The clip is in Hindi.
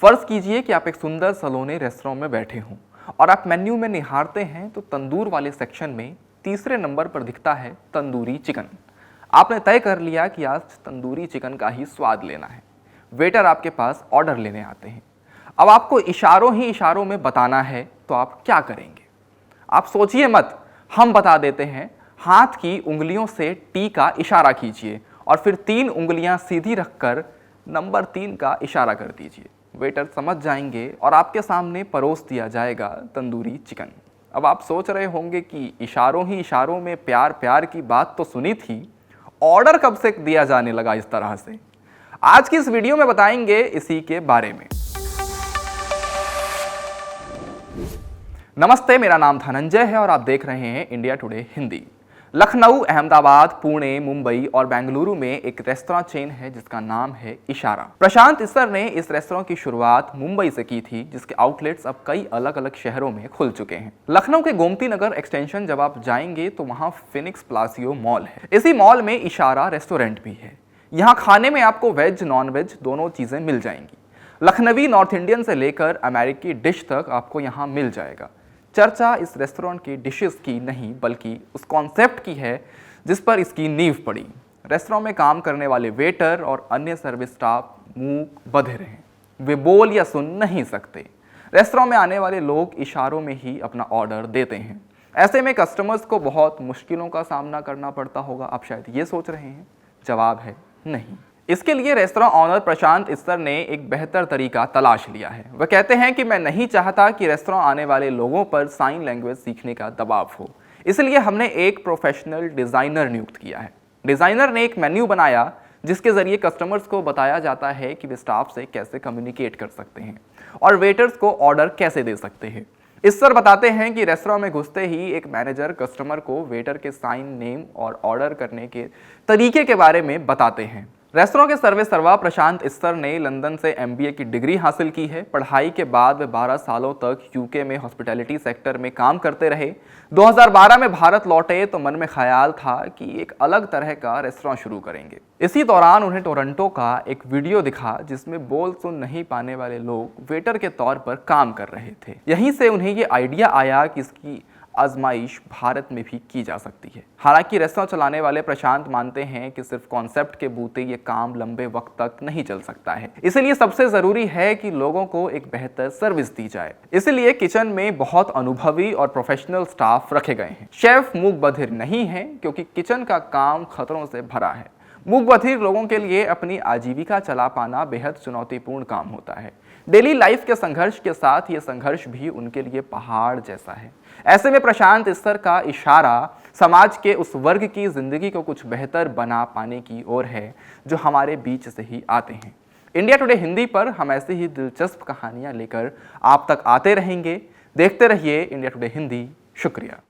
फर्ज कीजिए कि आप एक सुंदर सलोने रेस्टोरेंट में बैठे हों और आप मेन्यू में निहारते हैं तो तंदूर वाले सेक्शन में तीसरे नंबर पर दिखता है तंदूरी चिकन। आपने तय कर लिया कि आज तंदूरी चिकन का ही स्वाद लेना है। वेटर आपके पास ऑर्डर लेने आते हैं। अब आपको इशारों ही इशारों में बताना है तो आप क्या करेंगे? आप सोचिए मत, हम बता देते हैं। हाथ की उंगलियों से टी का इशारा कीजिए और फिर 3 उंगलियां सीधी रखकर नंबर 3 का इशारा कर दीजिए। वेटर समझ जाएंगे और आपके सामने परोस दिया जाएगा तंदूरी चिकन। अब आप सोच रहे होंगे कि इशारों ही इशारों में प्यार प्यार की बात तो सुनी थी, ऑर्डर कब से दिया जाने लगा इस तरह से? आज की इस वीडियो में बताएंगे इसी के बारे में। नमस्ते, मेरा नाम धनंजय है और आप देख रहे हैं इंडिया टुडे हिंदी। लखनऊ, अहमदाबाद, पुणे, मुंबई और बेंगलुरु में एक रेस्तरां चेन है जिसका नाम है इशारा। प्रशांत इस्सर ने इस रेस्तरां की शुरुआत मुंबई से की थी, जिसके आउटलेट्स अब कई अलग अलग शहरों में खुल चुके हैं। लखनऊ के गोमती नगर एक्सटेंशन जब आप जाएंगे तो वहां फिनिक्स प्लासियो मॉल है। इसी मॉल में इशारा रेस्टोरेंट भी है। यहाँ खाने में आपको वेज नॉन वेज दोनों चीजें मिल जाएंगी। लखनवी नॉर्थ इंडियन से लेकर अमेरिकी डिश तक आपको यहाँ मिल जाएगा। चर्चा इस रेस्टोरेंट की डिशेस की नहीं बल्कि उस कॉन्सेप्ट की है जिस पर इसकी नींव पड़ी। रेस्टोरेंट में काम करने वाले वेटर और अन्य सर्विस स्टाफ मूक बधिर हैं। वे बोल या सुन नहीं सकते। रेस्टोरेंट में आने वाले लोग इशारों में ही अपना ऑर्डर देते हैं। ऐसे में कस्टमर्स को बहुत मुश्किलों का सामना करना पड़ता होगा। आप शायद ये सोच रहे हैं। जवाब है नहीं। इसके लिए रेस्तरां ऑनर प्रशांत इस्सर ने एक बेहतर तरीका तलाश लिया है। वह कहते हैं कि मैं नहीं चाहता कि रेस्तरां आने वाले लोगों पर साइन लैंग्वेज सीखने का दबाव हो, इसलिए हमने एक प्रोफेशनल डिज़ाइनर नियुक्त किया है। डिज़ाइनर ने एक मेन्यू बनाया जिसके जरिए कस्टमर्स को बताया जाता है कि वे स्टाफ से कैसे कम्युनिकेट कर सकते हैं और वेटर्स को ऑर्डर कैसे दे सकते हैं। इस्सर बताते हैं कि रेस्तरां में घुसते ही एक मैनेजर कस्टमर को वेटर के साइन नेम और ऑर्डर करने के तरीके के बारे में बताते हैं। रेस्तरां के सर्वे सर्वा प्रशांत इस्सर ने लंदन से MBA की डिग्री हासिल की है। पढ़ाई के बाद वे 12 सालों तक UK में हॉस्पिटैलिटी सेक्टर में काम करते रहे। 2012 में भारत लौटे तो मन में ख्याल था कि एक अलग तरह का रेस्तरां शुरू करेंगे। इसी दौरान उन्हें टोरंटो का एक वीडियो दिखा जिसमें बोल सुन नहीं पाने वाले लोग वेटर के तौर पर काम कर रहे थे। यहीं से उन्हें ये आइडिया आया कि इसकी आजमाइश भारत में भी की जा सकती है। हालांकि रेस्तरां चलाने वाले प्रशांत मानते हैं कि सिर्फ कॉन्सेप्ट के बूते ये काम लंबे वक्त तक नहीं चल सकता है। इसलिए सबसे जरूरी है कि लोगों को एक बेहतर सर्विस दी जाए। इसलिए किचन में बहुत अनुभवी और प्रोफेशनल स्टाफ रखे गए हैं। शेफ मूक बधिर नहीं है क्योंकि किचन का काम खतरों से भरा है। मूक बधिर लोगों के लिए अपनी आजीविका चला पाना बेहद चुनौतीपूर्ण काम होता है। डेली लाइफ के संघर्ष के साथ ये संघर्ष भी उनके लिए पहाड़ जैसा है। ऐसे में प्रशांत इस्सर का इशारा समाज के उस वर्ग की जिंदगी को कुछ बेहतर बना पाने की ओर है जो हमारे बीच से ही आते हैं। इंडिया टुडे हिंदी पर हम ऐसी ही दिलचस्प कहानियां लेकर आप तक आते रहेंगे। देखते रहिए इंडिया टुडे हिंदी। शुक्रिया।